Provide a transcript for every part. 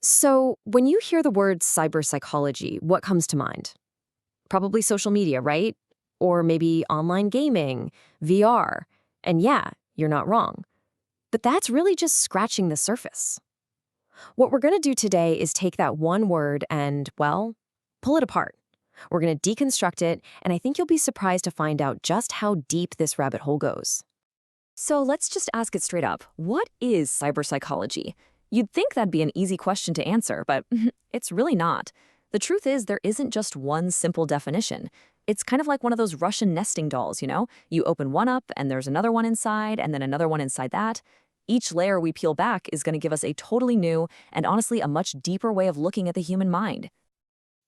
So, when you hear the word cyberpsychology, what comes to mind? Probably social media, right? Or maybe online gaming, VR. And yeah, you're not wrong. But that's really just scratching the surface. What we're going to do today is take that one word and, well, pull it apart. We're going to deconstruct it, and I think you'll be surprised to find out just how deep this rabbit hole goes. So let's just ask it straight up. What is cyberpsychology? You'd think that'd be an easy question to answer, but it's really not. The truth is, there isn't just one simple definition. It's kind of like one of those Russian nesting dolls, you know? You open one up, and there's another one inside, and then another one inside that. Each layer we peel back is going to give us a totally new and honestly a much deeper way of looking at the human mind.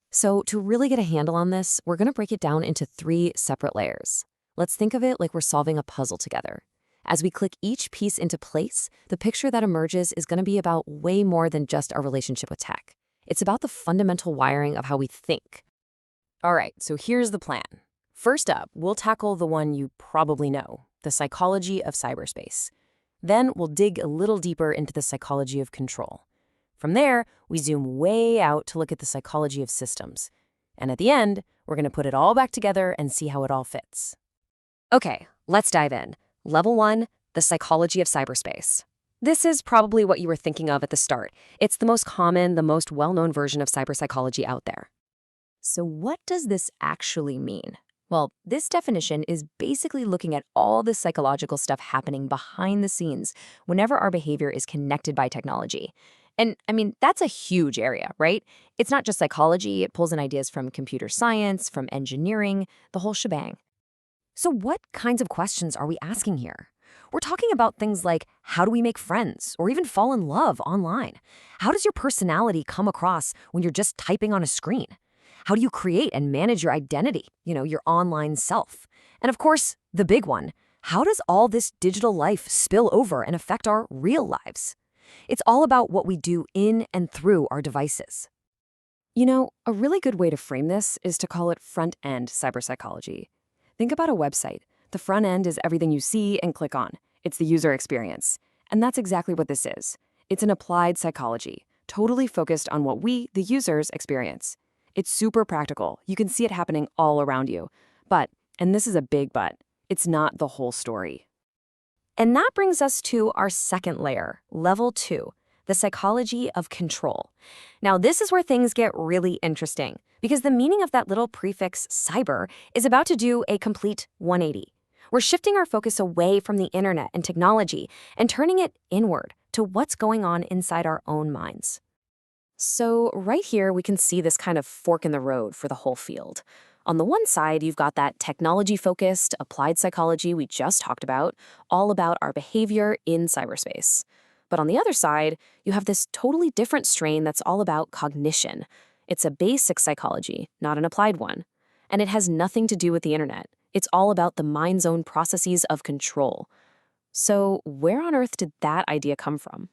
So to really get a handle on this, we're going to break it down into three separate layers. Let's think of it like we're solving a puzzle together. As we click each piece into place, the picture that emerges is going to be about way more than just our relationship with tech. It's about the fundamental wiring of how we think. All right, so here's the plan. First up, we'll tackle the one you probably know, the psychology of cyberspace. Then we'll dig a little deeper into the psychology of control. From there, we zoom way out to look at the psychology of systems. And at the end, we're going to put it all back together and see how it all fits. Okay, let's dive in. Level 1, the psychology of cyberspace. This is probably what you were thinking of at the start. It's the most common, the most well-known version of cyberpsychology out there. So what does this actually mean? Well, this definition is basically looking at all the psychological stuff happening behind the scenes whenever our behavior is connected by technology. And I mean, that's a huge area, right? It's not just psychology, it pulls in ideas from computer science, from engineering, the whole shebang. So what kinds of questions are we asking here? We're talking about things like, how do we make friends or even fall in love online? How does your personality come across when you're just typing on a screen? How do you create and manage your identity, your online self? And of course, the big one, how does all this digital life spill over and affect our real lives? It's all about what we do in and through our devices. A really good way to frame this is to call it front-end cyberpsychology. Think about a website. The front end is everything you see and click on. It's the user experience. And that's exactly what this is. It's an applied psychology, totally focused on what we, the users, experience. It's super practical. You can see it happening all around you. But, and this is a big but, it's not the whole story. And that brings us to our second layer, level 2, the psychology of control. Now, this is where things get really interesting, because the meaning of that little prefix cyber is about to do a complete 180. We're shifting our focus away from the internet and technology and turning it inward to what's going on inside our own minds. So right here, we can see this kind of fork in the road for the whole field. On the one side, you've got that technology-focused, applied psychology we just talked about, all about our behavior in cyberspace. But on the other side, you have this totally different strain that's all about cognition. It's a basic psychology, not an applied one. And it has nothing to do with the internet. It's all about the mind's own processes of control. So where on earth did that idea come from?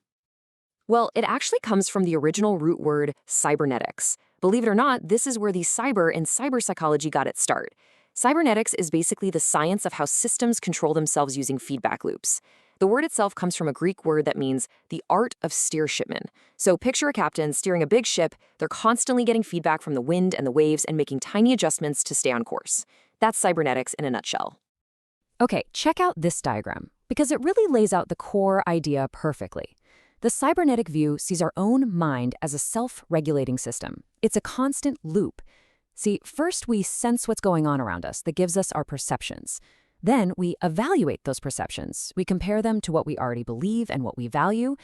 Well, it actually comes from the original root word cybernetics. Believe it or not, this is where the cyber in cyberpsychology got its start. Cybernetics is basically the science of how systems control themselves using feedback loops. The word itself comes from a Greek word that means the art of steershipman. So picture a captain steering a big ship. They're constantly getting feedback from the wind and the waves and making tiny adjustments to stay on course. That's cybernetics in a nutshell. Okay, check out this diagram, because it really lays out the core idea perfectly. The cybernetic view sees our own mind as a self-regulating system. It's a constant loop. See, first we sense what's going on around us that gives us our perceptions. Then we evaluate those perceptions. We compare them to what we already believe and what we value.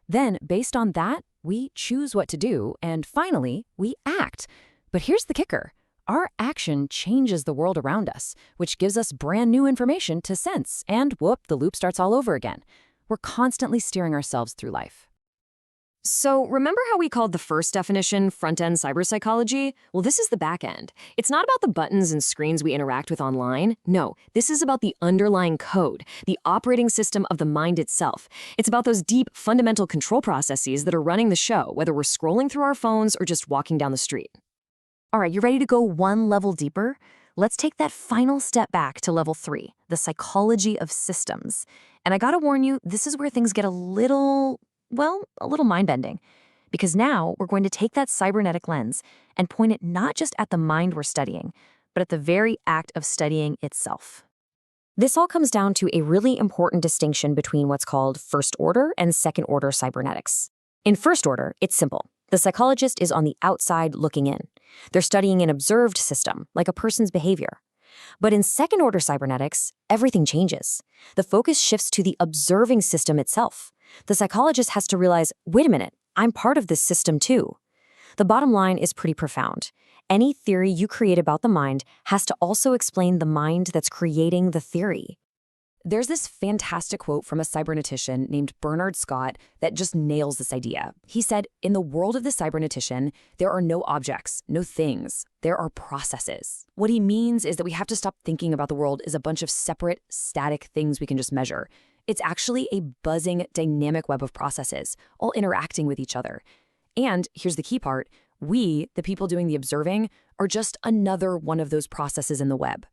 Then, based on that, we choose what to do, and finally, we act. But here's the kicker. Our action changes the world around us, which gives us brand new information to sense, and whoop, the loop starts all over again. We're constantly steering ourselves through life. So remember how we called the first definition front-end cyberpsychology? Well, this is the back end. It's not about the buttons and screens we interact with online. No, this is about the underlying code, the operating system of the mind itself. It's about those deep, fundamental control processes that are running the show, whether we're scrolling through our phones or just walking down the street. All right, you ready to go one level deeper? Let's take that final step back to level 3, the psychology of systems. And I gotta warn you, this is where things get a little mind-bending. Because now we're going to take that cybernetic lens and point it not just at the mind we're studying, but at the very act of studying itself. This all comes down to a really important distinction between what's called first-order and second-order cybernetics. In first order, it's simple. The psychologist is on the outside looking in. They're studying an observed system, like a person's behavior. But in second-order cybernetics, everything changes. The focus shifts to the observing system itself. The psychologist has to realize, wait a minute, I'm part of this system too. The bottom line is pretty profound. Any theory you create about the mind has to also explain the mind that's creating the theory. There's this fantastic quote from a cybernetician named Bernard Scott that just nails this idea. He said, "In the world of the cybernetician, there are no objects, no things. There are processes." What he means is that we have to stop thinking about the world as a bunch of separate, static things we can just measure. It's actually a buzzing, dynamic web of processes, all interacting with each other. And here's the key part. We, the people doing the observing, are just another one of those processes in the web.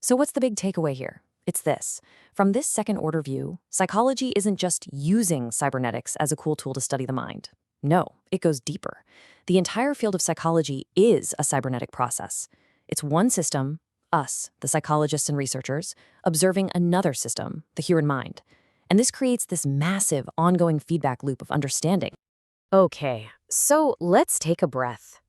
So what's the big takeaway here? It's this. From this second-order view, psychology isn't just using cybernetics as a cool tool to study the mind. No, it goes deeper. The entire field of psychology is a cybernetic process. It's one system, us, the psychologists and researchers, observing another system, the human mind. And this creates this massive, ongoing feedback loop of understanding. Okay, so let's take a breath.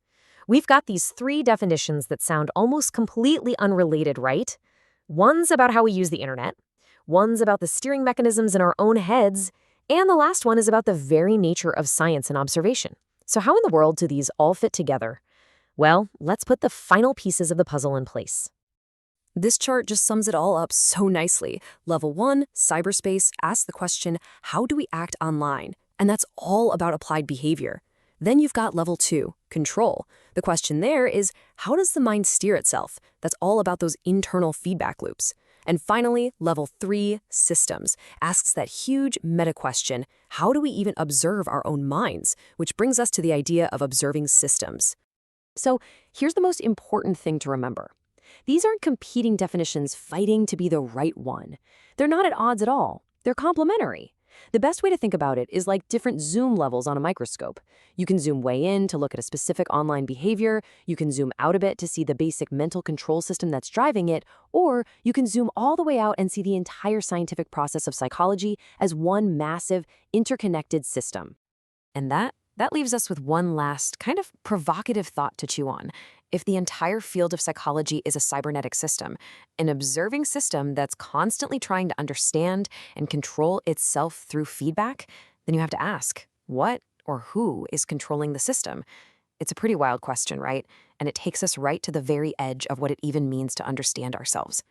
We've got these three definitions that sound almost completely unrelated, right? One's about how we use the internet, one's about the steering mechanisms in our own heads, and the last one is about the very nature of science and observation. So how in the world do these all fit together? Well, let's put the final pieces of the puzzle in place. This chart just sums it all up so nicely. Level 1, cyberspace, asks the question, how do we act online? And that's all about applied behavior. Then you've got level 2, control. The question there is, how does the mind steer itself? That's all about those internal feedback loops. And finally, level 3, systems, asks that huge meta question, how do we even observe our own minds? Which brings us to the idea of observing systems. So here's the most important thing to remember. These aren't competing definitions fighting to be the right one. They're not at odds at all. They're complementary. The best way to think about it is like different zoom levels on a microscope. You can zoom way in to look at a specific online behavior, you can zoom out a bit to see the basic mental control system that's driving it, or you can zoom all the way out and see the entire scientific process of psychology as one massive, interconnected system. And that leaves us with one last, kind of provocative thought to chew on. If the entire field of psychology is a cybernetic system, an observing system that's constantly trying to understand and control itself through feedback, then you have to ask, what or who is controlling the system? It's a pretty wild question, right? And it takes us right to the very edge of what it even means to understand ourselves.